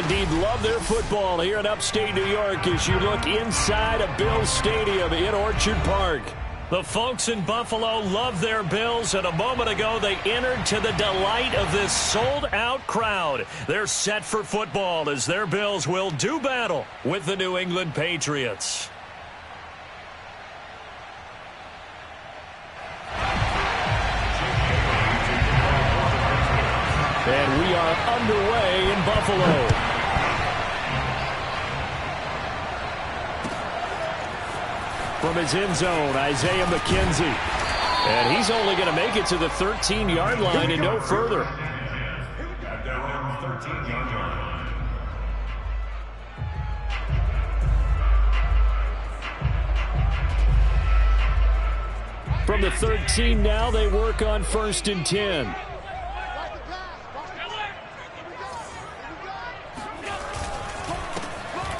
indeed love their football here in upstate New York as you look inside of Bills Stadium in Orchard Park. The folks in Buffalo love their Bills, and a moment ago they entered to the delight of this sold-out crowd. They're set for football as their Bills will do battle with the New England Patriots. And we are underway in Buffalo. From his end zone, Isaiah McKenzie. And he's only going to make it to the 13-yard line and no further. From the 13 now, they work on 1st and 10.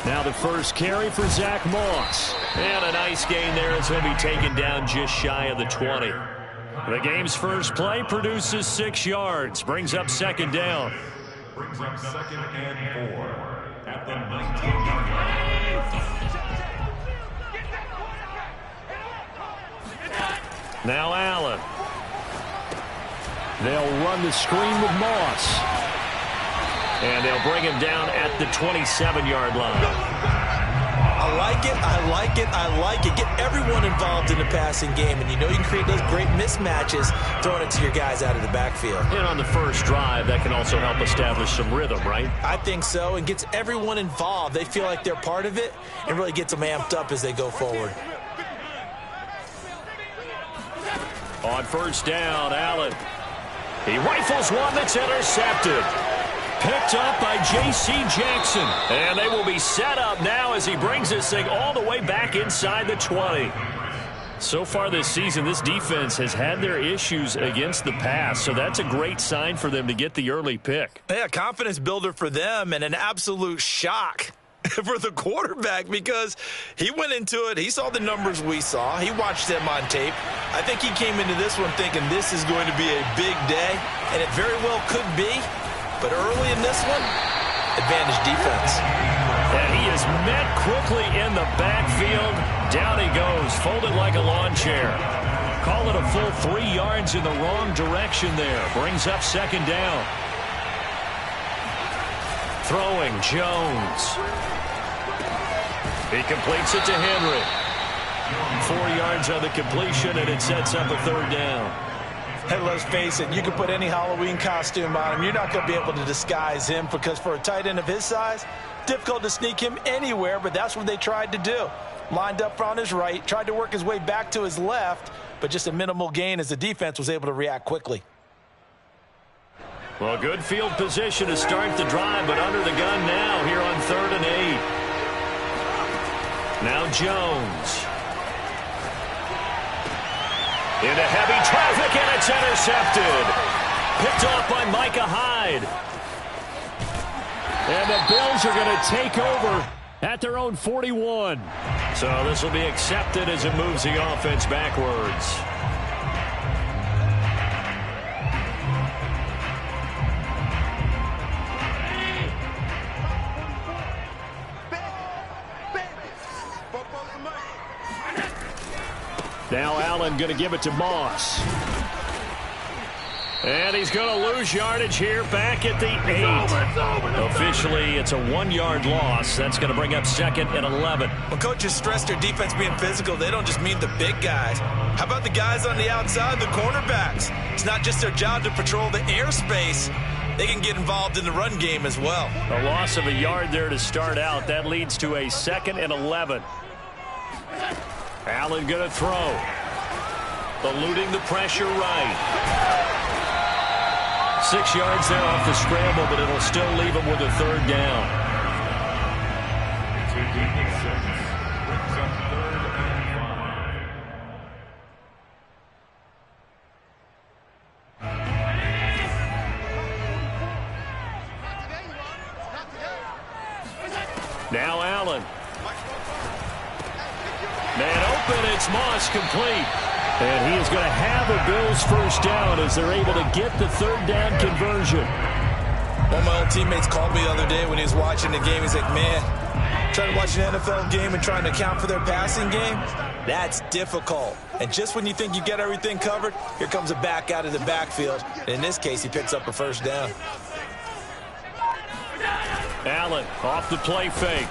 Now the first carry for Zach Moss. And a nice gain there as he'll be taken down just shy of the 20. The game's first play produces 6 yards. Brings up 2nd down. Brings up 2nd and 4 at the 19-yard line. Now Allen. They'll run the screen with Moss. And they'll bring him down at the 27-yard line. I like it, I like it, I like it. Get everyone involved in the passing game, and you know you can create those great mismatches throwing it to your guys out of the backfield. And on the first drive, that can also help establish some rhythm, right? I think so, and gets everyone involved. They feel like they're part of it and really gets them amped up as they go forward. On 1st down, Allen. He rifles one that's intercepted. Picked up by J.C. Jackson. And they will be set up now as he brings this thing all the way back inside the 20. So far this season, this defense has had their issues against the pass, so that's a great sign for them to get the early pick. Yeah, confidence builder for them and an absolute shock for the quarterback because he went into it. He saw the numbers we saw. He watched them on tape. I think he came into this one thinking this is going to be a big day, and it very well could be. But early in this one, advantage defense. And he is met quickly in the backfield. Down he goes, folded like a lawn chair. Call it a full 3 yards in the wrong direction there. Brings up 2nd down. Throwing, Jones. He completes it to Henry. 4 yards on the completion, and it sets up a 3rd down. Hey, let's face it, you can put any Halloween costume on him. You're not going to be able to disguise him because for a tight end of his size, difficult to sneak him anywhere, but that's what they tried to do. Lined up on his right, tried to work his way back to his left, but just a minimal gain as the defense was able to react quickly. Well, good field position to start the drive, but under the gun now here on 3rd and 8. Now Jones. Into heavy traffic, and it's intercepted. Picked off by Micah Hyde. And the Bills are going to take over at their own 41. So this will be accepted as it moves the offense backwards. Now Allen going to give it to Moss. And he's going to lose yardage here back at the 8. Officially, it's a 1-yard loss. That's going to bring up 2nd and 11. When coaches stress their defense being physical, they don't just mean the big guys. How about the guys on the outside, the cornerbacks? It's not just their job to patrol the airspace. They can get involved in the run game as well. A loss of a yard there to start out. That leads to a 2nd and 11. Allen going to throw. Eluding the pressure right. 6 yards there off the scramble, but it'll still leave him with a 3rd down. Now Allen. Man open, it's Moss complete. And he is going to have a Bills 1st down as they're able to get the 3rd down conversion. One of my old teammates called me the other day when he was watching the game. He's like, man, trying to watch an NFL game and trying to account for their passing game, that's difficult. And just when you think you get everything covered, here comes a back out of the backfield. And in this case, he picks up a first down. Allen off the play fake.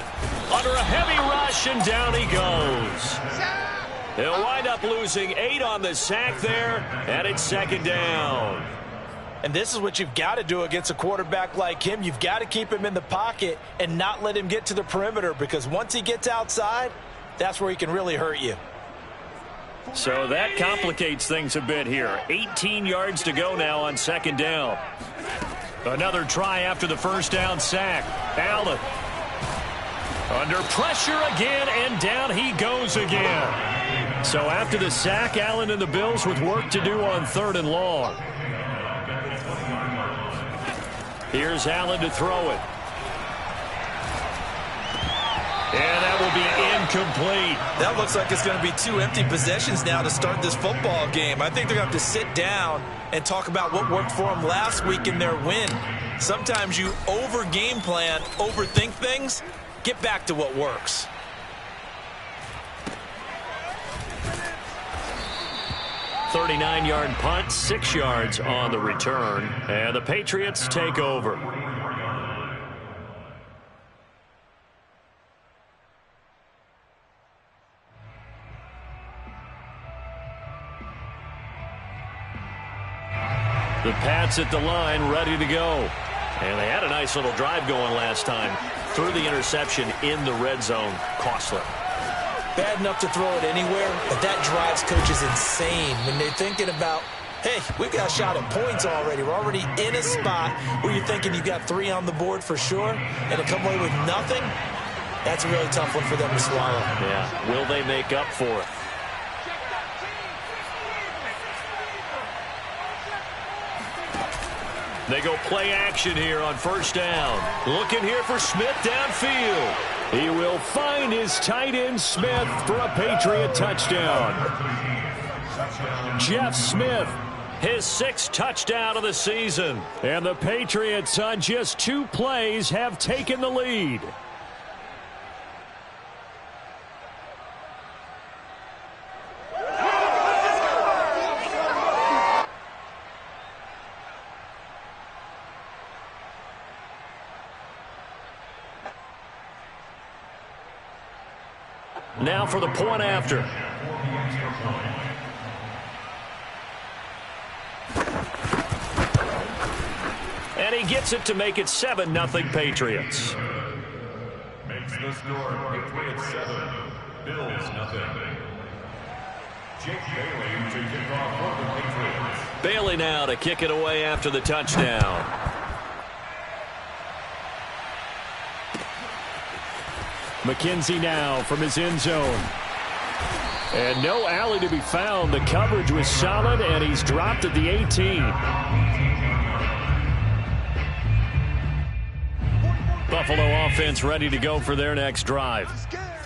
Under a heavy rush, and down he goes. He'll wind up losing 8 on the sack there, and it's second down. And this is what you've got to do against a quarterback like him. You've got to keep him in the pocket and not let him get to the perimeter, because once he gets outside, that's where he can really hurt you. So that complicates things a bit here. 18 yards to go now on second down. Another try after the first down sack. Allen under pressure again, and down he goes again. So after the sack, Allen and the Bills with work to do on 3rd and long. Here's Allen to throw it. And that will be incomplete. That looks like it's going to be 2 empty possessions now to start this football game. I think they're going to have to sit down and talk about what worked for them last week in their win. Sometimes you over-game plan, overthink things. Get back to what works. .39-yard punt, 6 yards on the return, and the Patriots take over. The Pats at the line, ready to go. And they had a nice little drive going last time. Threw the interception in the red zone. Costly. Bad enough to throw it anywhere, but that drives coaches insane when they're thinking about, hey, we've got a shot at points already. We're already in a spot where you're thinking you've got 3 on the board for sure, and to come away with nothing, that's a really tough one for them to swallow. Yeah, will they make up for it? They go play action here on first down. Looking here for Smith downfield. He will find his tight end Smith for a Patriot touchdown. Jeff Smith, his 6th touchdown of the season. And the Patriots on just 2 plays have taken the lead. Now for the point after. And he gets it to make it 7-0 Patriots. Makes the score Patriots 7, Bills 0. Jake Bailey to kick off for the Patriots. Bailey now to kick it away after the touchdown. McKenzie now from his end zone. And no alley to be found. The coverage was solid, and he's dropped at the 18. Buffalo offense ready to go for their next drive.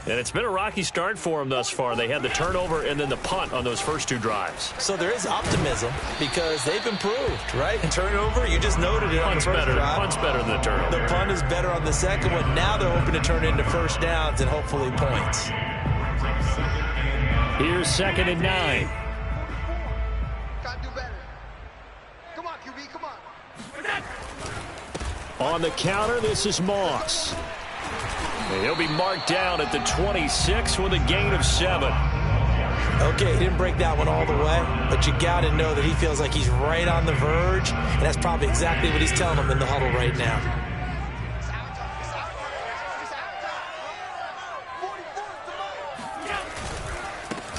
And it's been a rocky start for them thus far. They had the turnover and then the punt on those first 2 drives. So there is optimism because they've improved, right? And turnover, you just noted it on the first drive. Punt's better than the turnover. The punt is better on the second one. Now they're hoping to turn it into first downs and hopefully points. Here's 2nd and 9. Gotta do better. Come on, QB, come on. On the counter, this is Moss. And he'll be marked down at the 26 with a gain of 7. Okay, he didn't break that one all the way, but you got to know that he feels like he's right on the verge, and that's probably exactly what he's telling them in the huddle right now.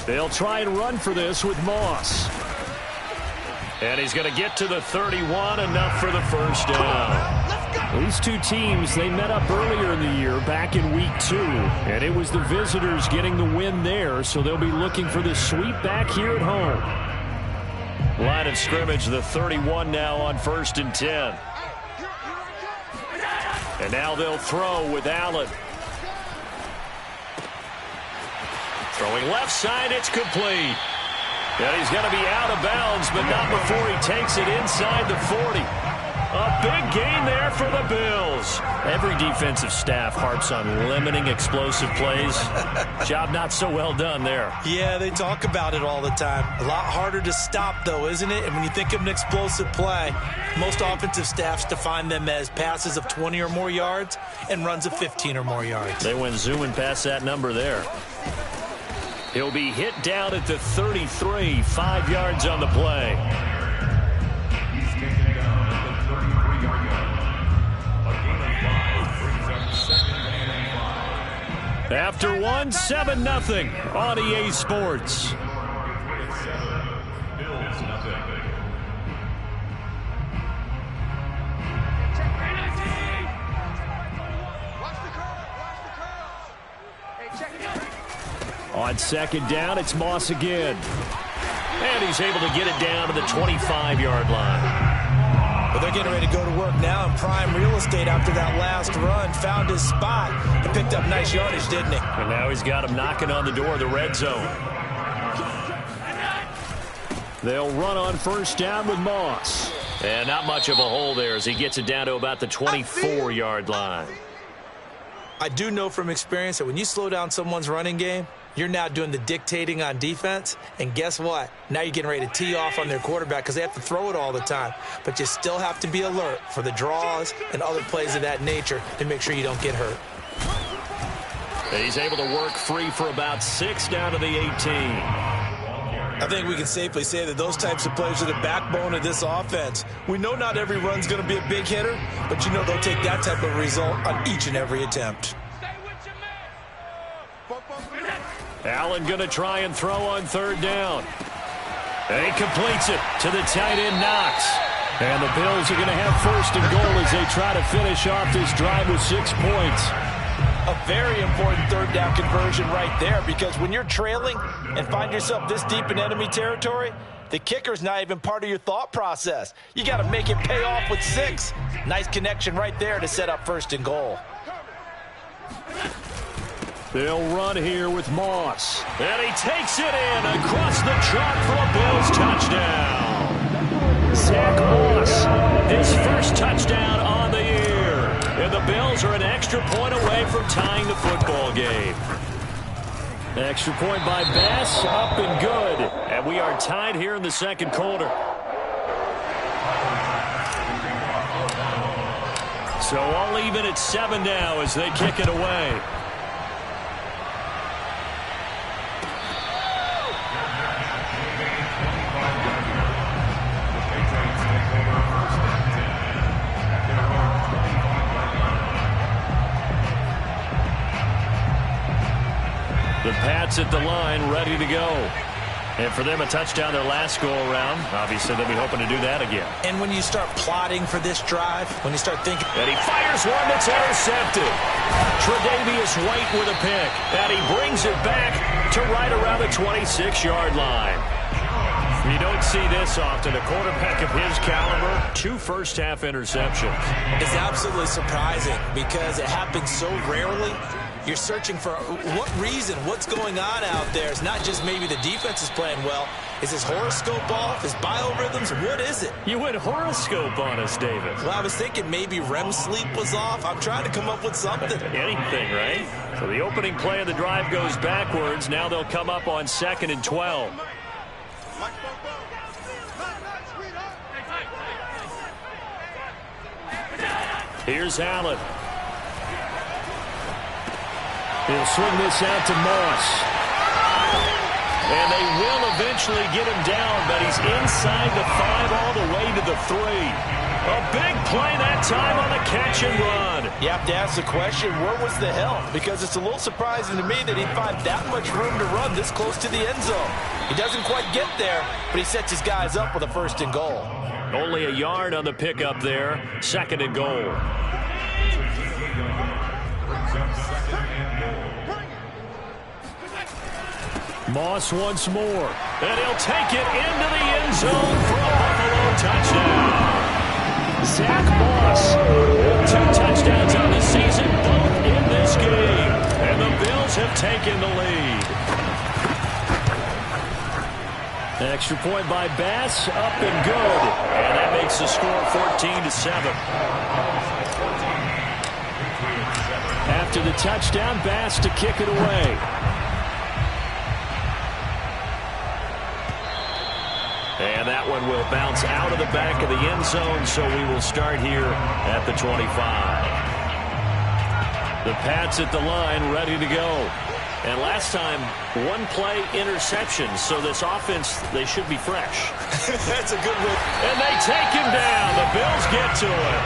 They'll try and run for this with Moss. And he's going to get to the 31, enough for the first down. These 2 teams, they met up earlier in the year, back in week 2. And it was the visitors getting the win there, so they'll be looking for the sweep back here at home. Line of scrimmage, the 31 now on 1st and 10. And now they'll throw with Allen. Throwing left side, it's complete. And he's going to be out of bounds, but not before he takes it inside the 40. A big gain there for the Bills. Every defensive staff harps on limiting explosive plays. Job not so well done there. Yeah, they talk about it all the time. A lot harder to stop, though, isn't it? And when you think of an explosive play, most offensive staffs define them as passes of 20 or more yards and runs of 15 or more yards. They went zooming past that number there. He'll be hit down at the 33, 5 yards on the play. He's taken down at the 33-yard line. A gain of 5 brings up second and 5. After one, 7-0 on EA Sports. Bills nothing. On second down, it's Moss again. And he's able to get it down to the 25-yard line. But they're getting ready to go to work now in prime real estate after that last run. Found his spot. He picked up nice yardage, didn't he? And now he's got him knocking on the door of the red zone. They'll run on first down with Moss. And not much of a hole there as he gets it down to about the 24-yard line. I do know from experience that when you slow down someone's running game, you're now doing the dictating on defense. And guess what? Now you're getting ready to tee off on their quarterback because they have to throw it all the time. But you still have to be alert for the draws and other plays of that nature to make sure you don't get hurt. And he's able to work free for about 6 down to the 18. I think we can safely say that those types of plays are the backbone of this offense. We know not every run's going to be a big hitter, but you know they'll take that type of result on each and every attempt. Allen going to try and throw on third down. And he completes it to the tight end, Knox. And the Bills are going to have first and goal as they try to finish off this drive with 6 points. A very important third down conversion right there, because when you're trailing and find yourself this deep in enemy territory, the kicker's not even part of your thought process. You got to make it pay off with 6. Nice connection right there to set up first and goal. They'll run here with Moss. And he takes it in across the chalk for a Bills touchdown. Zach Moss, his first touchdown on the year. And the Bills are an extra point away from tying the football game. Extra point by Bass, up and good. And we are tied here in the second quarter. So all even at 7 now as they kick it away. The Pats at the line, ready to go. And for them, a touchdown their last go-around. Obviously, they'll be hoping to do that again. And when you start plotting for this drive, when you start thinking... And he fires one that's intercepted. Tre'Davious White with a pick. And he brings it back to right around the 26-yard line. You don't see this often. A quarterback of his caliber, 2 first-half interceptions. It's absolutely surprising because it happens so rarely. You're searching for what reason, what's going on out there. It's not just maybe the defense is playing well. Is his horoscope off? His biorhythms? What is it? You went horoscope on us, David. Well, I was thinking maybe REM sleep was off. I'm trying to come up with something. Anything, right? So the opening play of the drive goes backwards. Now they'll come up on 2nd and 12. Here's Allen. He'll swing this out to Moss. And they will eventually get him down, but he's inside the 5 all the way to the 3. A big play that time on the catch and run. You have to ask the question, where was the help? Because it's a little surprising to me that he'd find that much room to run this close to the end zone. He doesn't quite get there, but he sets his guys up with a first and goal. Only a yard on the pickup there. 2nd and goal. Moss once more. And he'll take it into the end zone for a Buffalo touchdown. Zach Moss, 2 touchdowns on the season, both in this game. And the Bills have taken the lead. Extra point by Bass, up and good. And that makes the score 14-7. After the touchdown, Bass to kick it away. And that one will bounce out of the back of the end zone, so we will start here at the 25. The Pats at the line, ready to go. And last time, one play interception, so this offense, they should be fresh. That's a good one. And they take him down. The Bills get to it.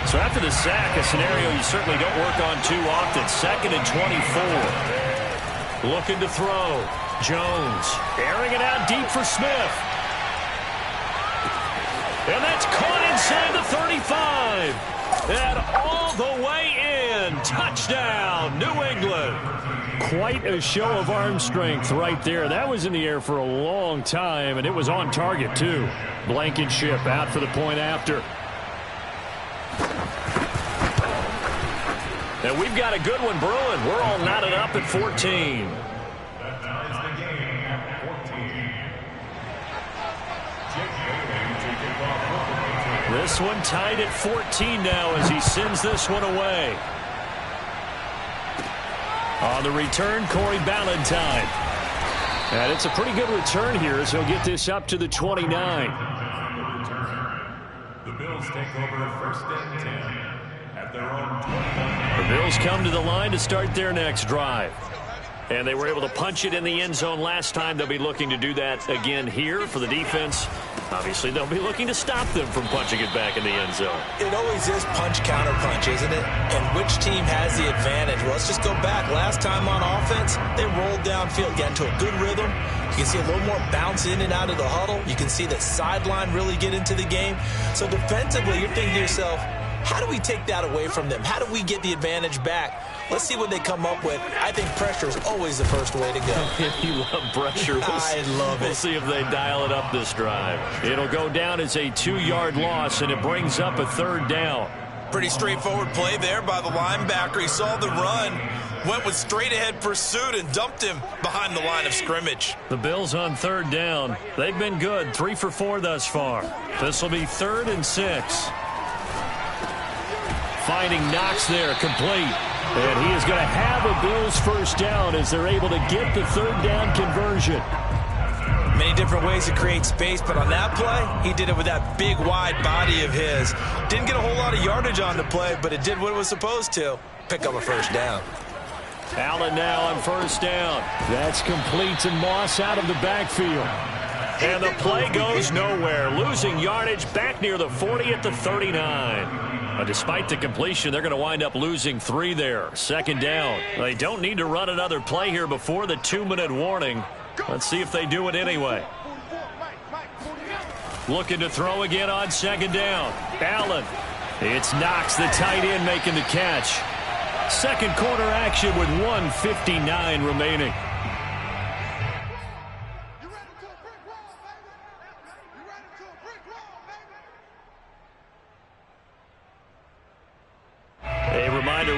So after the sack, a scenario you certainly don't work on too often. 2nd and 24. Looking to throw. Jones airing it out deep for Smith. And that's caught inside the 35. And all the way in. Touchdown, New England. Quite a show of arm strength right there. That was in the air for a long time, and it was on target, too. Blankenship out for the point after. And we've got a good one brewing. We're all knotted up at 14. That ties the game at 14. This one tied at 14 now as he sends this one away. On the return, Corey Ballantyne. And it's a pretty good return here as he'll get this up to the 29. The Bills take over 1st and 10 at their own 29. The Bills come to the line to start their next drive. And they were able to punch it in the end zone last time. They'll be looking to do that again here for the defense. Obviously, they'll be looking to stop them from punching it back in the end zone. It always is punch-counter-punch, isn't it? And which team has the advantage? Well, let's just go back. Last time on offense, they rolled downfield, got into a good rhythm. You can see a little more bounce in and out of the huddle. You can see that sideline really get into the game. So defensively, you're thinking to yourself, how do we take that away from them? How do we get the advantage back? Let's see what they come up with. I think pressure is always the first way to go. You love pressure. I love it. We'll see if they dial it up this drive. It'll go down as a 2-yard loss, and it brings up a 3rd down. Pretty straightforward play there by the linebacker. He saw the run, went with straight-ahead pursuit, and dumped him behind the line of scrimmage. The Bills on 3rd down. They've been good, 3 for 4 thus far. This will be 3rd and 6. Finding Knox there, complete. And he is going to have a Bills 1st down as they're able to get the 3rd down conversion. Many different ways to create space, but on that play, he did it with that big, wide body of his. Didn't get a whole lot of yardage on the play, but it did what it was supposed to. Pick up a 1st down. Allen now on 1st down. That's complete to Moss out of the backfield. And the play goes nowhere. Losing yardage back near the 40 at the 39. Despite the completion, they're going to wind up losing 3 there. 2nd down. They don't need to run another play here before the 2-minute warning. Let's see if they do it anyway. Looking to throw again on 2nd down. Allen. It's Knox, the tight end, making the catch. 2nd quarter action with 1:59 remaining.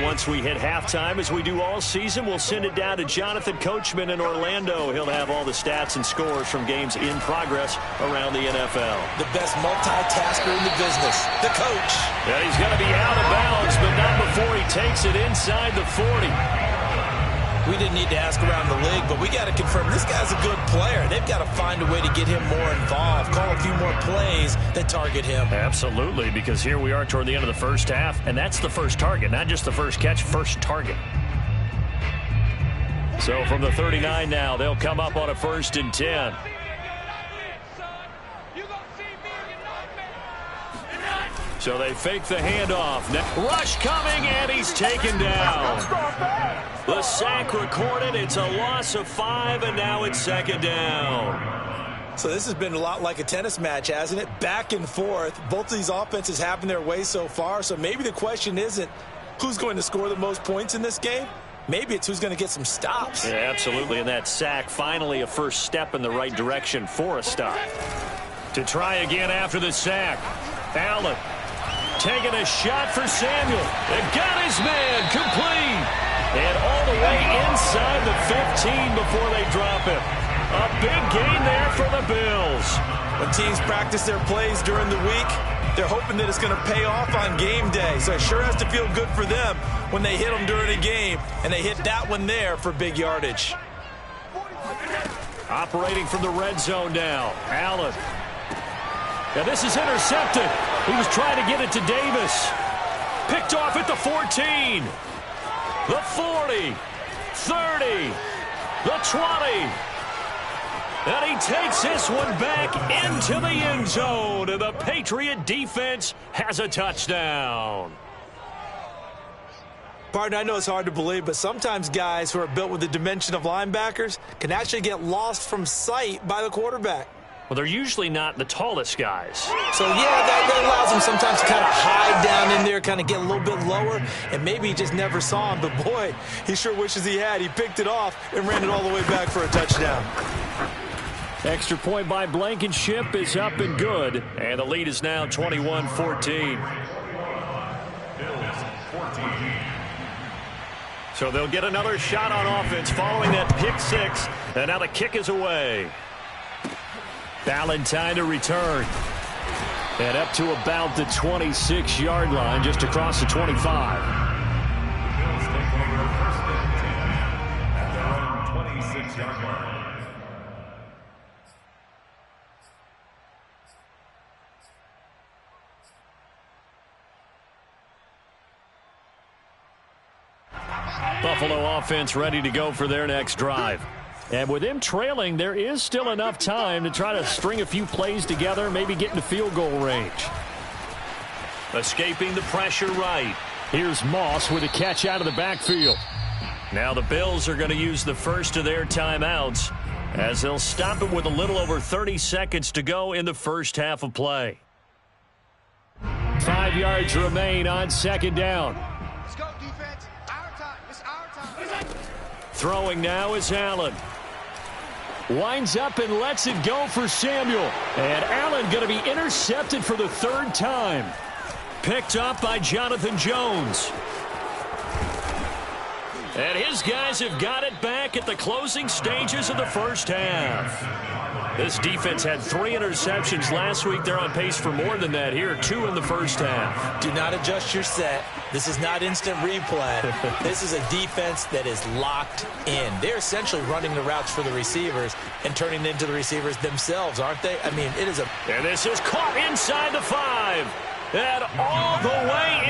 Once we hit halftime, as we do all season, we'll send it down to Jonathan Coachman in Orlando. He'll have all the stats and scores from games in progress around the NFL. The best multitasker in the business, the coach. And he's going to be out of bounds, but not before he takes it inside the 40. We didn't need to ask around the league, but we got to confirm this guy's a good player. They've got to find a way to get him more involved, call a few more plays that target him. Absolutely, because here we are toward the end of the 1st half, and that's the first target, not just the first catch, first target. So from the 39 now, they'll come up on a 1st and 10. So they fake the handoff. Rush coming, and he's taken down. The sack recorded. It's a loss of 5, and now it's 2nd down. So this has been a lot like a tennis match, hasn't it? Back and forth. Both of these offenses having their way so far. So maybe the question isn't who's going to score the most points in this game. Maybe it's who's going to get some stops. Yeah, absolutely. And that sack, finally a first step in the right direction for a stop. To try again after the sack. Allen taking a shot for Samuel. They got his man complete. And all the way inside the 15 before they drop him. A big gain there for the Bills. When teams practice their plays during the week, they're hoping that it's going to pay off on game day. So it sure has to feel good for them when they hit them during a game, and they hit that one there for big yardage. Operating from the red zone now, Allen. Now this is intercepted. He was trying to get it to Davis. Picked off at the 14. The 40. 30. The 20. And he takes this one back into the end zone. And the Patriot defense has a touchdown. Partner, I know it's hard to believe, but sometimes guys who are built with the dimension of linebackers can actually get lost from sight by the quarterback. Well, they're usually not the tallest guys. So, yeah, that allows them sometimes to kind of hide down in there, kind of get a little bit lower, and maybe he just never saw him. But, boy, he sure wishes he had. He picked it off and ran it all the way back for a touchdown. Extra point by Blankenship is up and good. And the lead is now 21-14. Bills 14. So they'll get another shot on offense following that pick six. And now the kick is away. Valentine to return. And up to about the 26-yard line, just across the 25. Bills take over first and 10 at their own 26-yard line. Buffalo offense ready to go for their next drive. And with them trailing, there is still enough time to try to string a few plays together, maybe get into field goal range. Escaping the pressure right. Here's Moss with a catch out of the backfield. Now the Bills are going to use the first of their timeouts as they'll stop it with a little over 30 seconds to go in the first half of play. 5 yards remain on second down. Let's go, defense. Our time. It's our time. Throwing now is Allen. Winds up and lets it go for Samuel. And Allen going to be intercepted for the third time. Picked up by Jonathan Jones. And his guys have got it back at the closing stages of the first half. This defense had 3 interceptions last week. They're on pace for more than that here. 2 in the first half. Do not adjust your set. This is not instant replay. This is a defense that is locked in. They're essentially running the routes for the receivers and turning them into the receivers themselves, aren't they? I mean, it is a... And this is caught inside the 5. And all the way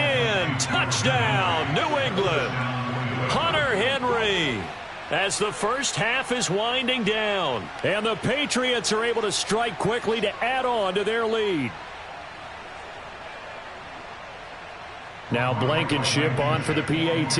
in. Touchdown, New England. Hunter Henry. As the first half is winding down. And the Patriots are able to strike quickly to add on to their lead. Now Blankenship on for the PAT.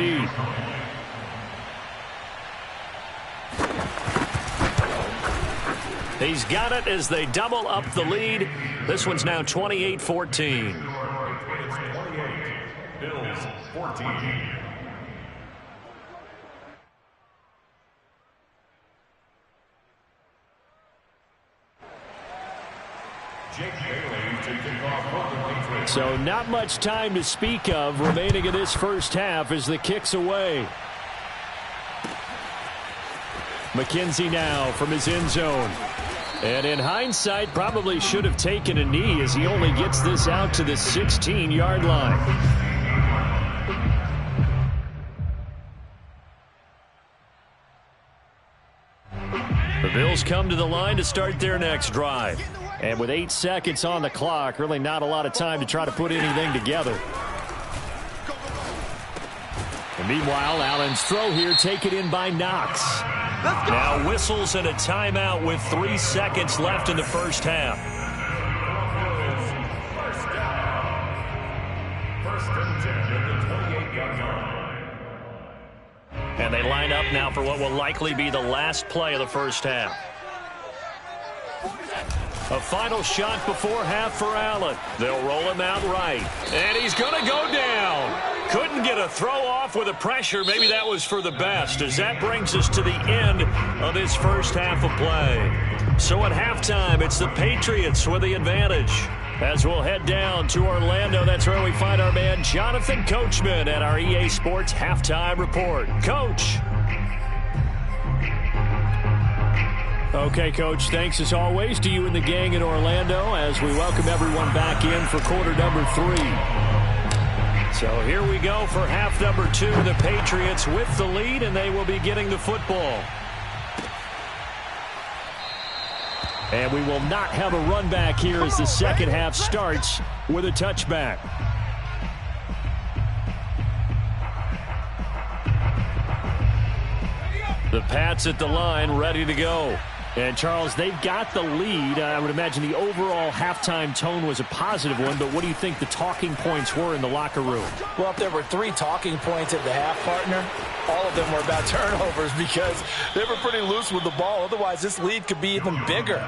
He's got it as they double up the lead. This one's now 28-14. It's 28. Bills 14. So not much time to speak of remaining in this first half as the kick's away. McKenzie now from his end zone. And in hindsight, probably should have taken a knee as he only gets this out to the 16-yard line. The Bills come to the line to start their next drive. And with 8 seconds on the clock, really not a lot of time to try to put anything together. And meanwhile, Allen's throw here taken in by Knox. Now whistles and a timeout with 3 seconds left in the first half. First and 10 at the 28-yard line. And they line up now for what will likely be the last play of the first half. A final shot before half for Allen. They'll roll him out right. And he's going to go down. Couldn't get a throw off with the pressure. Maybe that was for the best, as that brings us to the end of this first half of play. So at halftime, it's the Patriots with the advantage. As we'll head down to Orlando, that's where we find our man Jonathan Coachman at our EA Sports Halftime Report. Coach. Okay, Coach, thanks as always to you and the gang in Orlando as we welcome everyone back in for quarter number 3. So here we go for half number 2. The Patriots with the lead, and they will be getting the football. And we will not have a run back here as the second half starts with a touchback. The Pats at the line, ready to go. And, Charles, they've got the lead. I would imagine the overall halftime tone was a positive one, but what do you think the talking points were in the locker room? Well, if there were 3 talking points at the half, partner, all of them were about turnovers because they were pretty loose with the ball. Otherwise, this lead could be even bigger.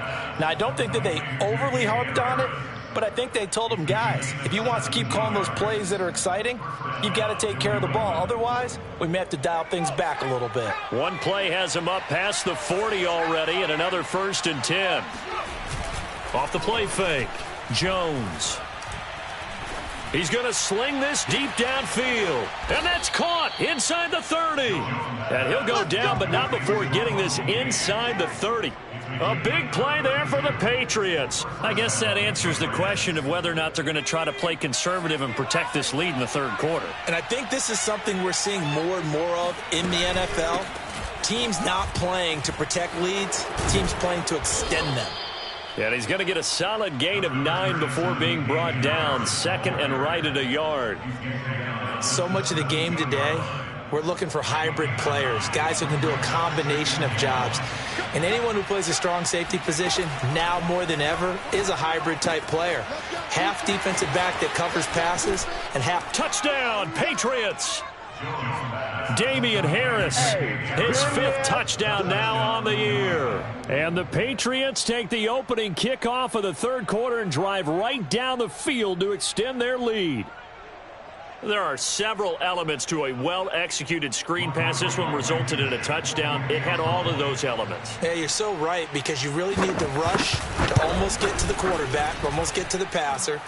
Now, I don't think that they overly harped on it, but I think they told them, guys, if you want to keep calling those plays that are exciting, you've got to take care of the ball. Otherwise, we may have to dial things back a little bit. One play has them up past the 40 already, and another 1st and 10. Off the play fake, Jones. He's going to sling this deep downfield. And that's caught inside the 30. And he'll go down, but not before getting this inside the 30. A big play there for the Patriots. I guess that answers the question of whether or not they're going to try to play conservative and protect this lead in the 3rd quarter. And I think this is something we're seeing more and more of in the NFL. Teams not playing to protect leads, teams playing to extend them. Yeah, and he's going to get a solid gain of 9 before being brought down. 2nd and right at a yard. So much of the game today, we're looking for hybrid players, guys who can do a combination of jobs. And anyone who plays a strong safety position, now more than ever, is a hybrid-type player. Half defensive back that covers passes, and half... Touchdown, Patriots! Damian Harris, his 5th touchdown now on the year. And the Patriots take the opening kickoff of the 3rd quarter and drive right down the field to extend their lead. There are several elements to a well-executed screen pass. This one resulted in a touchdown. It had all of those elements. Yeah, you're so right, because you really need to rush to almost get to the quarterback, almost get to the passer.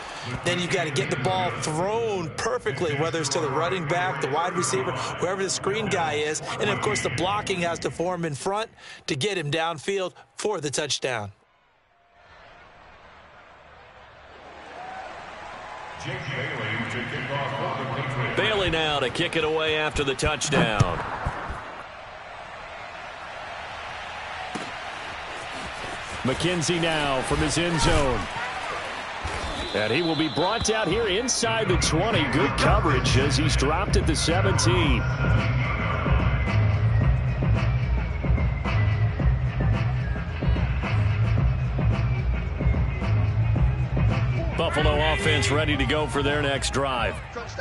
Then you've got to get the ball thrown perfectly, whether it's to the running back, the wide receiver, whoever the screen guy is. And, of course, the blocking has to form in front to get him downfield for the touchdown. Bailey now to kick it away after the touchdown. McKenzie now from his end zone. And he will be brought out here inside the 20. Good coverage as he's dropped at the 17. Buffalo offense ready to go for their next drive.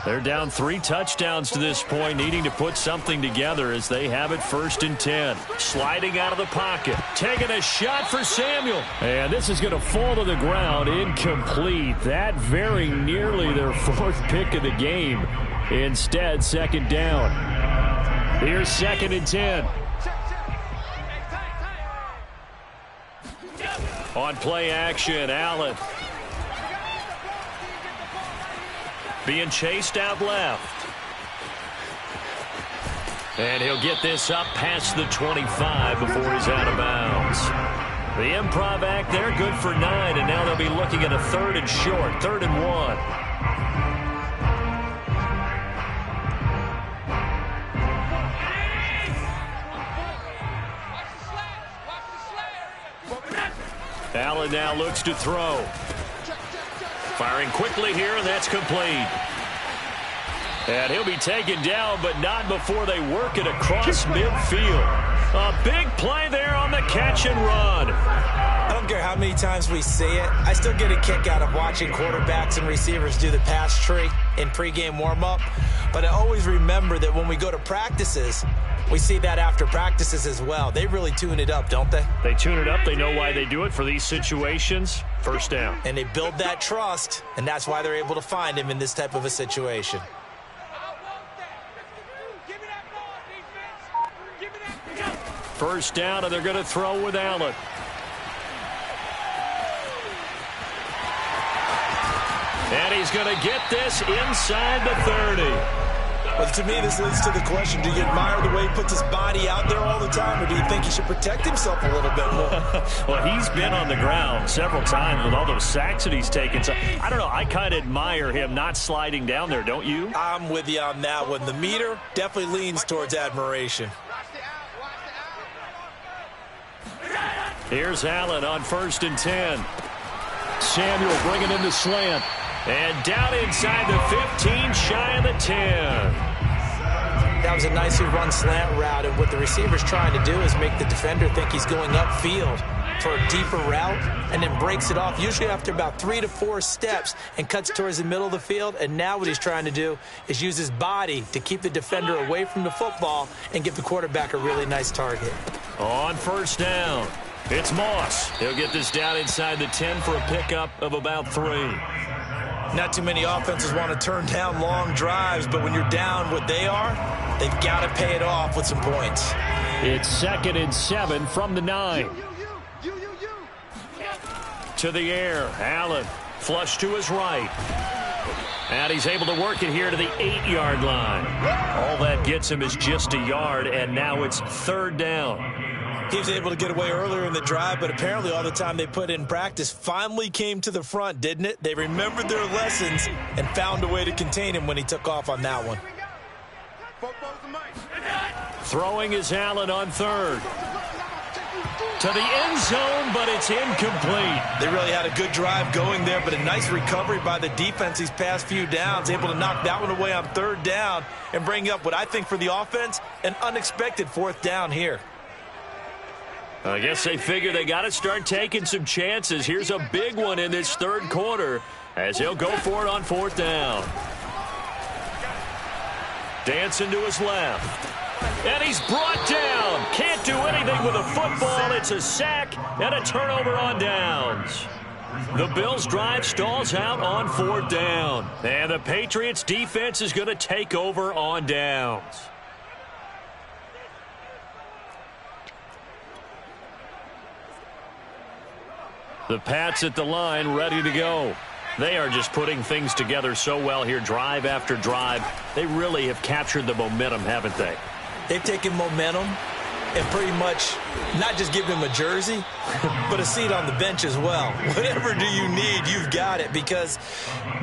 They're down 3 touchdowns to this point, needing to put something together as they have it 1st and 10. Sliding out of the pocket, taking a shot for Samuel. And this is going to fall to the ground, incomplete. That very nearly their 4th pick of the game. Instead, 2nd down. Here's 2nd and 10. On play action, Allen. Being chased out left. And he'll get this up past the 25 before he's out of bounds. The improv act there, good for 9, and now they'll be looking at a 3rd and short, 3rd and 1. Allen now looks to throw. Firing quickly here, and that's complete. And he'll be taken down, but not before they work it across midfield. A big play there on the catch and run. I don't care how many times we see it. I still get a kick out of watching quarterbacks and receivers do the pass tree in pregame warm-up. But I always remember that when we go to practices, we see that after practices as well. They really tune it up, don't they? They tune it up. They know why they do it for these situations. 1st down. And they build that trust, and that's why they're able to find him in this type of a situation. First down, and they're going to throw with Allen. And he's going to get this inside the 30. Well, to me, this leads to the question, do you admire the way he puts his body out there all the time, or do you think he should protect himself a little bit more? Well, he's been on the ground several times with all those sacks that he's taken. So, I don't know. I kind of admire him not sliding down there, don't you? I'm with you on that one. The meter definitely leans towards admiration. Here's Allen on 1st and 10. Samuel bringing in the slant. And down inside the 15, shy of the 10. That was a nicely run slant route, and what the receiver's trying to do is make the defender think he's going upfield for a deeper route, and then breaks it off, usually after about 3 to 4 steps, and cuts towards the middle of the field. And now what he's trying to do is use his body to keep the defender away from the football and give the quarterback a really nice target. On 1st down, it's Moss. He'll get this down inside the 10 for a pickup of about 3. Not too many offenses want to turn down long drives, but when you're down what they are, they've got to pay it off with some points. It's 2nd and 7 from the 9. To the air, Allen, flush to his right. And he's able to work it here to the 8-yard line. All that gets him is just a yard, and now it's 3rd down. He was able to get away earlier in the drive, but apparently all the time they put in practice finally came to the front, didn't it? They remembered their lessons and found a way to contain him when he took off on that one. Throwing is Allen on 3rd. To the end zone, but it's incomplete. They really had a good drive going there, but a nice recovery by the defense these past few downs, able to knock that one away on 3rd down and bring up what I think for the offense, an unexpected 4th down here. I guess they figure they got to start taking some chances. Here's a big one in this 3rd quarter as he'll go for it on 4th down. Dancing to his left. And he's brought down. Can't do anything with a football. It's a sack and a turnover on downs. The Bills' drive stalls out on 4th down. And the Patriots' defense is going to take over on downs. The Pats at the line, ready to go. They are just putting things together so well here, drive after drive. They really have captured the momentum, haven't they? They've taken momentum and pretty much not just given him a jersey, but a seat on the bench as well. Whatever do you need, you've got it, because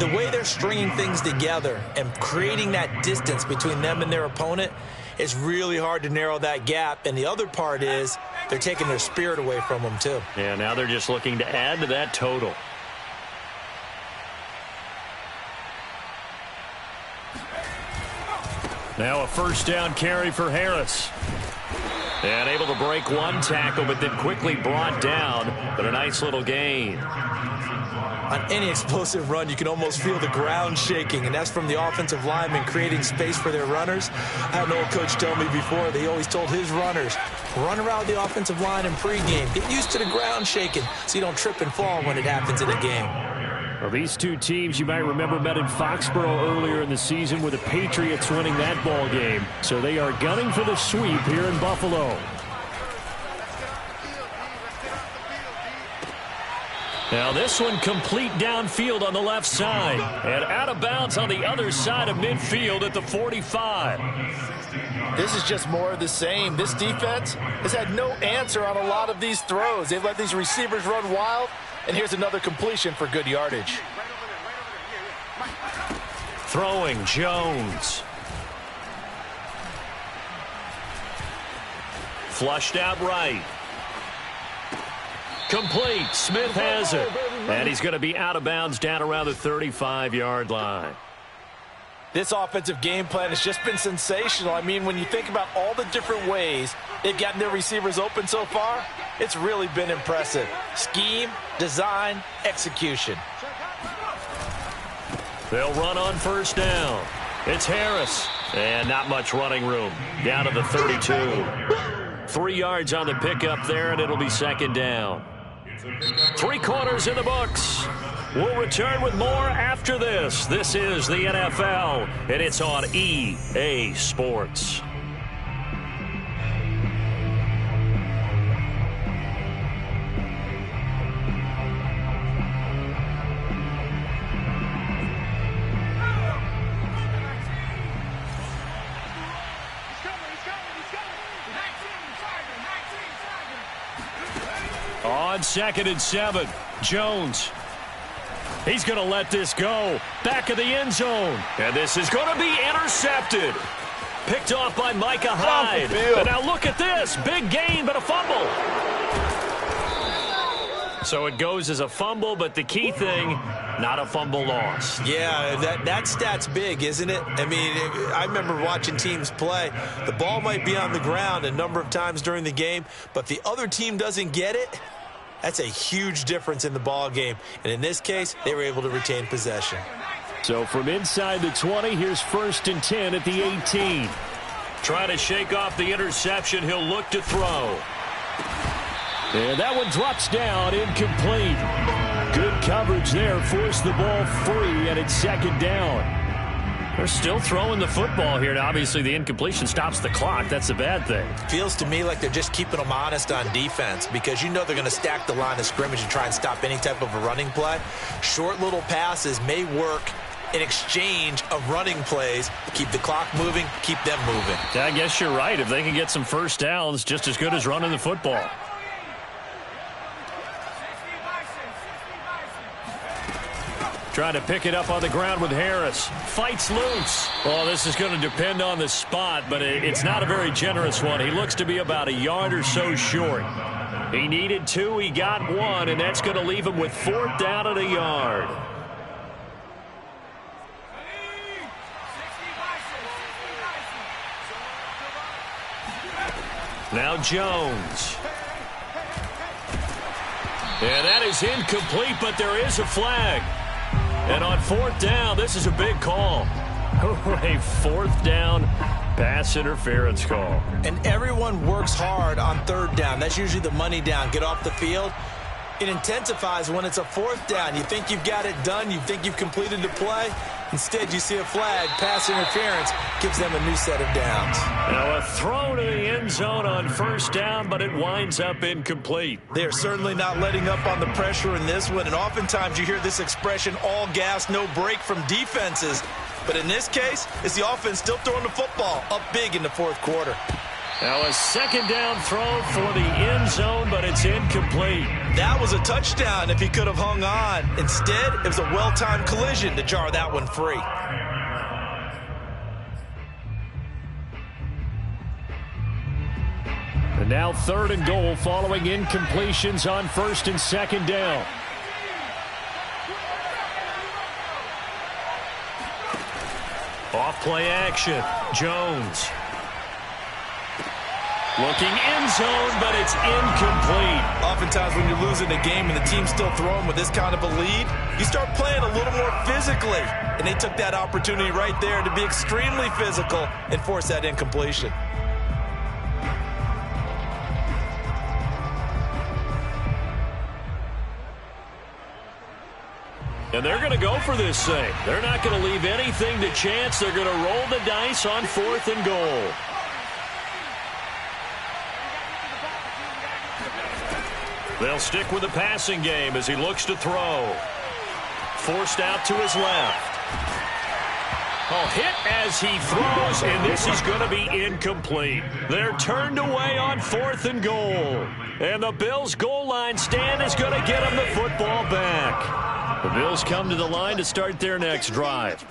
the way they're stringing things together and creating that distance between them and their opponent, it's really hard to narrow that gap. And the other part is they're taking their spirit away from them, too. Yeah, now they're just looking to add to that total. Now a 1st down carry for Harris. And able to break one tackle, but then quickly brought down. But a nice little gain. On any explosive run, you can almost feel the ground shaking, and that's from the offensive linemen creating space for their runners. I had an old coach tell me before, they always told his runners, run around the offensive line in pregame. Get used to the ground shaking so you don't trip and fall when it happens in a game. Well, these two teams, you might remember, met in Foxborough earlier in the season with the Patriots winning that ball game. So they are gunning for the sweep here in Buffalo. Now this one complete downfield on the left side. And out of bounds on the other side of midfield at the 45. This is just more of the same. This defense has had no answer on a lot of these throws. They've let these receivers run wild. And here's another completion for good yardage. Throwing, Jones. Flushed out right. Complete. Smith has it. And he's going to be out of bounds down around the 35-yard line. This offensive game plan has just been sensational. I mean, when you think about all the different ways they've gotten their receivers open so far, it's really been impressive. Scheme, design, execution. They'll run on 1st down. It's Harris. And not much running room. Down to the 32. 3 yards on the pickup there, and it'll be 2nd down. 3 quarters in the books. We'll return with more after this. This is the NFL, and it's on EA Sports. On 2nd and 7, Jones. He's going to let this go. Back of the end zone. And this is going to be intercepted. Picked off by Micah Hyde. And now look at this. Big gain, but a fumble. So it goes as a fumble, but the key thing, not a fumble loss. Yeah, that stat's big, isn't it? I mean, I remember watching teams play. The ball might be on the ground a number of times during the game, but if the other team doesn't get it, that's a huge difference in the ball game. And in this case, they were able to retain possession. So from inside the 20, here's 1st and 10 at the 18. Trying to shake off the interception. He'll look to throw. And that one drops down, incomplete. Good coverage there, forced the ball free, and it's 2nd down. They're still throwing the football here. Now, obviously, the incompletion stops the clock. That's a bad thing. Feels to me like they're just keeping them honest on defense because you know they're going to stack the line of scrimmage and try and stop any type of a running play. Short little passes may work in exchange of running plays. Keep the clock moving, keep them moving. Yeah, I guess you're right. If they can get some first downs, just as good as running the football. Trying to pick it up on the ground with Harris. Fights loose. Well, this is going to depend on the spot, but it's not a very generous one. He looks to be about a yard or so short. He needed 2. He got 1, and that's going to leave him with 4th down at a yard. Now Jones. And that is incomplete, but there is a flag. And on 4th down, this is a big call. A 4th down pass interference call. And everyone works hard on 3rd down. That's usually the money down. Get off the field. It intensifies when it's a 4th down. You think you've got it done. You think you've completed the play. Instead, you see a flag. Pass interference gives them a new set of downs. Now a throw to the end zone on 1st down, but it winds up incomplete. They're certainly not letting up on the pressure in this one. And oftentimes you hear this expression, all gas, no break from defenses. But in this case, it's the offense still throwing the football up big in the 4th quarter. Now a 2nd down throw for the end zone, but it's incomplete. That was a touchdown if he could have hung on. Instead, it was a well-timed collision to jar that one free. And now 3rd and goal following incompletions on 1st and 2nd down. Off play action. Jones. Looking end zone, but it's incomplete. Oftentimes when you're losing a game and the team's still throwing with this kind of a lead, you start playing a little more physically. And they took that opportunity right there to be extremely physical and force that incompletion. And they're going to go for this thing. They're not going to leave anything to chance. They're going to roll the dice on 4th and goal. They'll stick with the passing game as he looks to throw. Forced out to his left. Oh, hit as he throws, and this is going to be incomplete. They're turned away on 4th and goal. And the Bills' goal line stand is going to get them the football back. The Bills come to the line to start their next drive.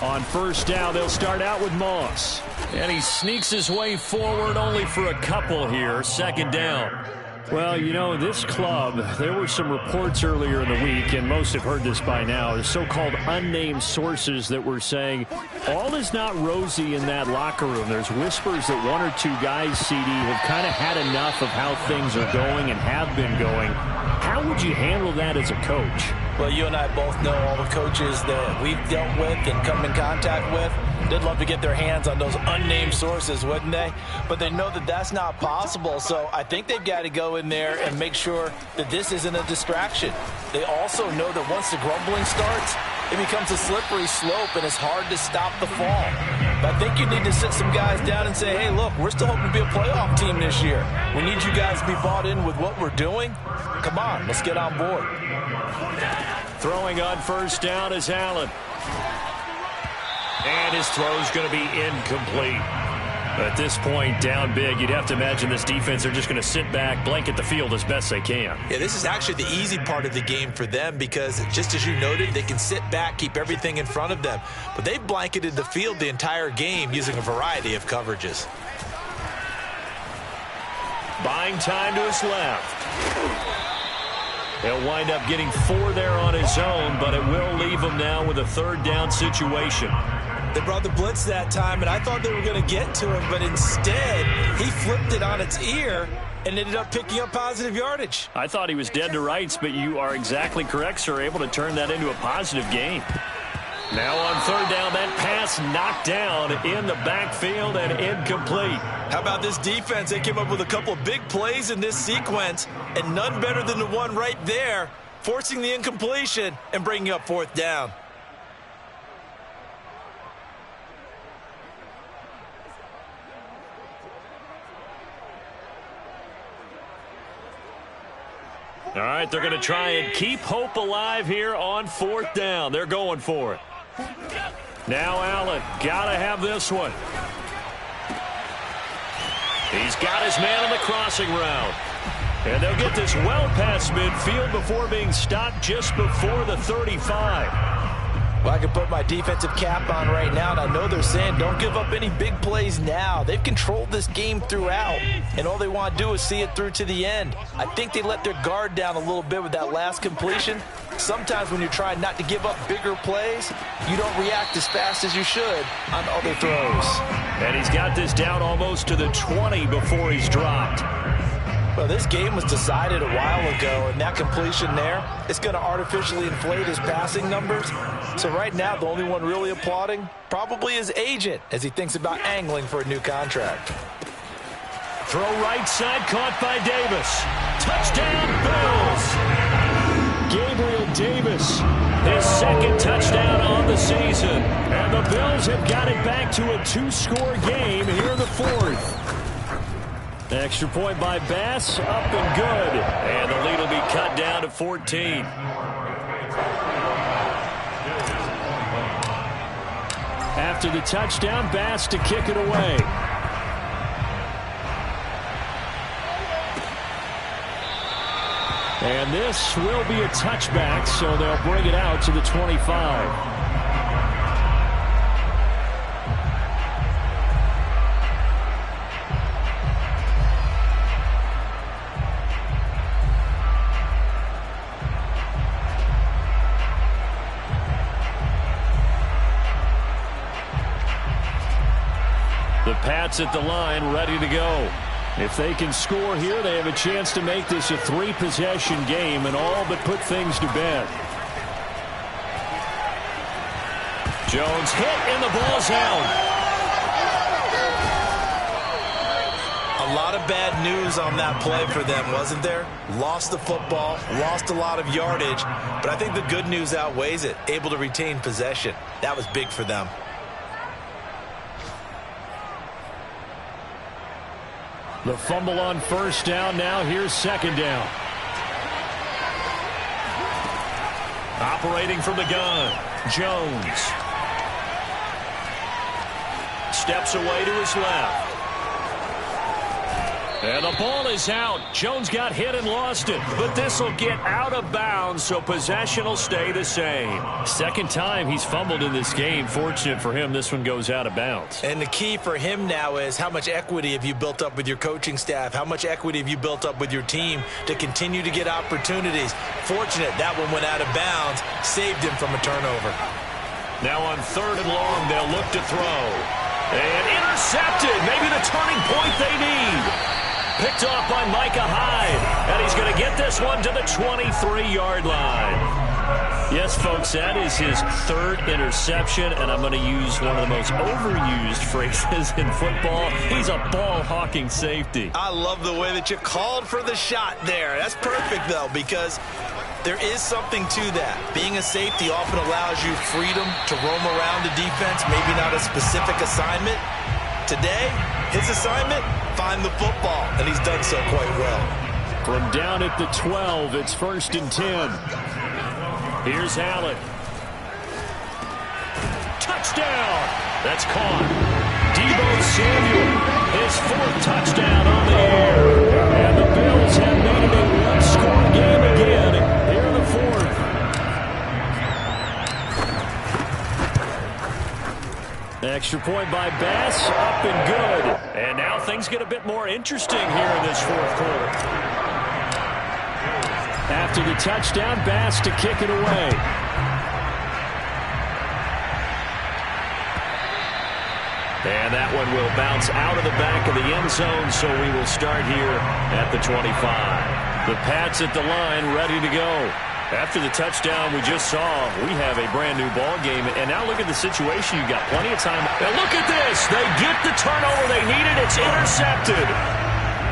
On 1st down, they'll start out with Moss. And he sneaks his way forward only for a couple here. 2nd down. Well, you know, this club, there were some reports earlier in the week, and most have heard this by now, the so-called unnamed sources that were saying all is not rosy in that locker room. There's whispers that 1 or 2 guys, CD, have kind of had enough of how things are going and have been going. How would you handle that as a coach? Well, you and I both know all the coaches that we've dealt with and come in contact with. They'd love to get their hands on those unnamed sources, wouldn't they? But they know that that's not possible, so I think they've got to go in there and make sure that this isn't a distraction. They also know that once the grumbling starts, it becomes a slippery slope, and it's hard to stop the fall. But I think you need to sit some guys down and say, hey, look, we're still hoping to be a playoff team this year. We need you guys to be bought in with what we're doing. Come on, let's get on board. Throwing on 1st down is Allen. And his throw is going to be incomplete. At this point, down big, you'd have to imagine this defense are just going to sit back, blanket the field as best they can. Yeah, this is actually the easy part of the game for them because, just as you noted, they can sit back, keep everything in front of them. But they've blanketed the field the entire game using a variety of coverages. Buying time to his left. He'll wind up getting 4 there on his own, but it will leave him now with a 3rd down situation. They brought the blitz that time, and I thought they were going to get to him, but instead, he flipped it on its ear and ended up picking up positive yardage. I thought he was dead to rights, but you are exactly correct, sir, able to turn that into a positive gain. Now on 3rd down, that pass knocked down in the backfield and incomplete. How about this defense? They came up with a couple of big plays in this sequence, and none better than the one right there, forcing the incompletion and bringing up 4th down. All right, they're going to try and keep hope alive here on 4th down. They're going for it. Now Allen, got to have this one. He's got his man on the crossing route. And they'll get this well past midfield before being stopped just before the 35. Well, I can put my defensive cap on right now, and I know they're saying don't give up any big plays now. They've controlled this game throughout, and all they want to do is see it through to the end. I think they let their guard down a little bit with that last completion. Sometimes when you're trying not to give up bigger plays, you don't react as fast as you should on other throws. And he's got this down almost to the 20 before he's dropped. Well, this game was decided a while ago, and that completion there, it's going to artificially inflate his passing numbers. So right now, the only one really applauding probably his agent as he thinks about angling for a new contract. Throw right side, caught by Davis. Touchdown, Bills! Gabriel Davis, his 2nd touchdown on the season. And the Bills have got it back to a 2-score game here in the 4th. Extra point by Bass, up and good. And the lead will be cut down to 14. After the touchdown, Bass to kick it away. And this will be a touchback, so they'll bring it out to the 25. The Pats at the line, ready to go. If they can score here, they have a chance to make this a 3-possession game and all but put things to bed. Jones hit and the ball's out. A lot of bad news on that play for them, wasn't there? Lost the football, lost a lot of yardage, but I think the good news outweighs it. Able to retain possession. That was big for them. The fumble on 1st down. Now here's 2nd down. Operating from the gun, Jones. Steps away to his left. And the ball is out. Jones got hit and lost it. But this will get out of bounds, so possession will stay the same. 2nd time he's fumbled in this game. Fortunate for him, this one goes out of bounds. And the key for him now is how much equity have you built up with your coaching staff? How much equity have you built up with your team to continue to get opportunities? Fortunate that one went out of bounds, saved him from a turnover. Now on 3rd and long, they'll look to throw. And intercepted. Maybe the turning point they need. Picked off by Micah Hyde. And he's going to get this one to the 23-yard line. Yes, folks, that is his 3rd interception, and I'm going to use one of the most overused phrases in football. He's a ball-hawking safety. I love the way that you called for the shot there. That's perfect, though, because there is something to that. Being a safety often allows you freedom to roam around the defense, maybe not a specific assignment. Today, his assignment, find the football, and he's done so quite well. From down at the 12, it's 1st and 10. Here's Allen. Touchdown! That's caught. Deebo Samuel, his 4th touchdown on the air. And the Bills have made it a one-score game again here in the 4th. Extra point by Bass, up and good. And now things get a bit more interesting here in this 4th quarter. After the touchdown, Bass to kick it away. And that one will bounce out of the back of the end zone, so we will start here at the 25. The Pats at the line, ready to go. After the touchdown we just saw, we have a brand new ball game. And now look at the situation. You've got plenty of time. And look at this. They get the turnover they needed. It's intercepted.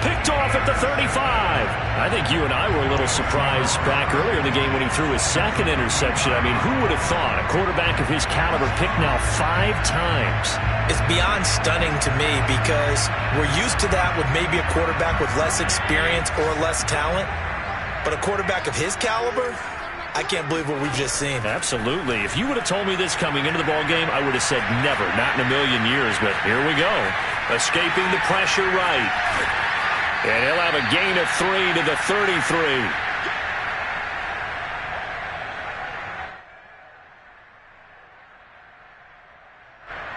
Picked off at the 35. I think you and I were a little surprised back earlier in the game when he threw his 2nd interception. I mean, who would have thought a quarterback of his caliber picked now 5 times? It's beyond stunning to me because we're used to that with maybe a quarterback with less experience or less talent. But a quarterback of his caliber, I can't believe what we've just seen. Absolutely. If you would have told me this coming into the ball game, I would have said never, not in a million years. But here we go. Escaping the pressure right. And he'll have a gain of 3 to the 33.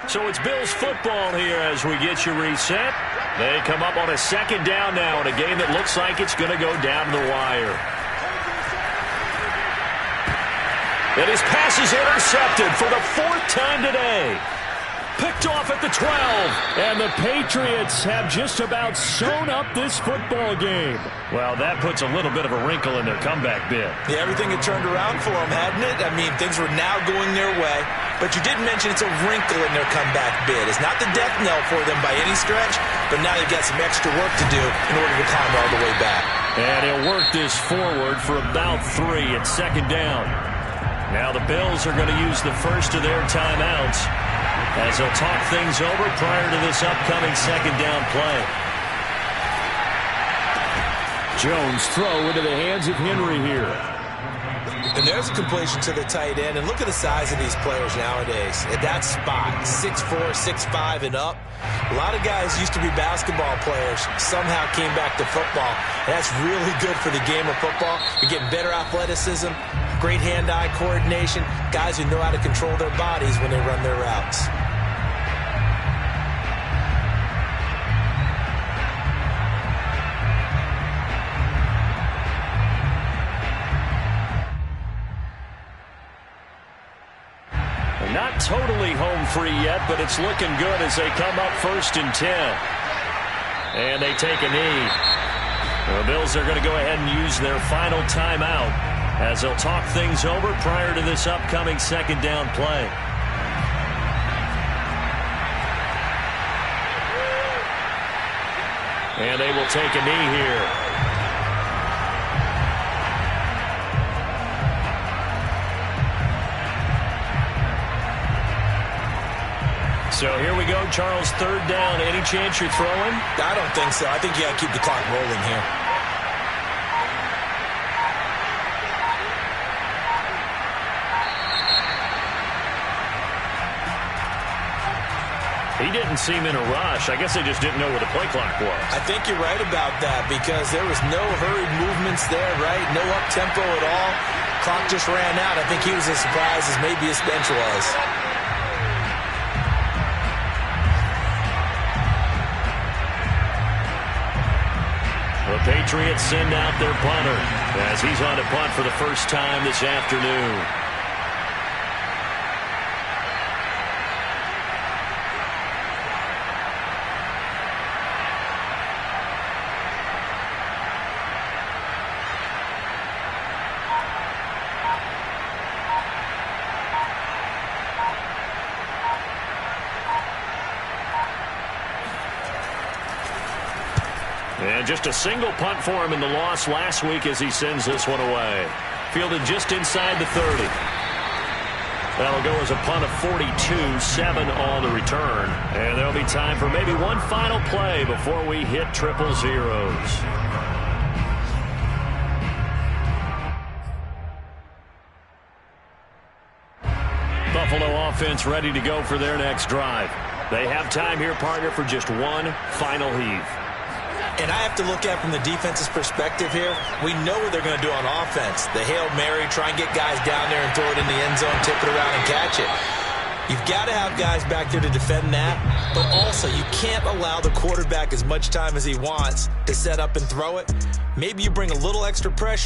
So it's Bills football here as we get you reset. They come up on a 2nd down now in a game that looks like it's going to go down to the wire. And his pass is intercepted for the 4th time today. Picked off at the 12. And the Patriots have just about sewn up this football game. Well, that puts a little bit of a wrinkle in their comeback bid. Yeah, everything had turned around for them, hadn't it? I mean, things were now going their way. But you did mention it's a wrinkle in their comeback bid. It's not the death knell for them by any stretch, but now they've got some extra work to do in order to climb all the way back. And he'll work this forward for about 3 at 2nd down. Now the Bills are going to use the first of their timeouts as they'll talk things over prior to this upcoming 2nd down play. Jones throw into the hands of Henry here. And there's a completion to the tight end. And look at the size of these players nowadays. At that spot, 6'4", 6'5", and up. A lot of guys used to be basketball players, somehow came back to football. And that's really good for the game of football. You're getting better athleticism, great hand-eye coordination, guys who know how to control their bodies when they run their routes. Not totally home free yet, but it's looking good as they come up 1st and 10. And they take a knee. The Bills are going to go ahead and use their final timeout as they'll talk things over prior to this upcoming 2nd down play. And they will take a knee here. So here we go, Charles, 3rd down. Any chance you're throwing? I don't think so. I think you got to keep the clock rolling here. He didn't seem in a rush. I guess they just didn't know where the play clock was. I think you're right about that because there was no hurried movements there, right? No up-tempo at all. Clock just ran out. I think he was as surprised as maybe his bench was. The Patriots send out their punter as he's on to punt for the first time this afternoon. And just a single punt for him in the loss last week as he sends this one away. Fielded just inside the 30. That'll go as a punt of 42, 7 on the return. And there'll be time for maybe one final play before we hit 000. Buffalo offense ready to go for their next drive. They have time here, partner, for just one final heave. And I have to look at it from the defense's perspective here. We know what they're going to do on offense. The Hail Mary, try and get guys down there and throw it in the end zone, tip it around and catch it. You've got to have guys back there to defend that, but also you can't allow the quarterback as much time as he wants to set up and throw it. Maybe you bring a little extra pressure.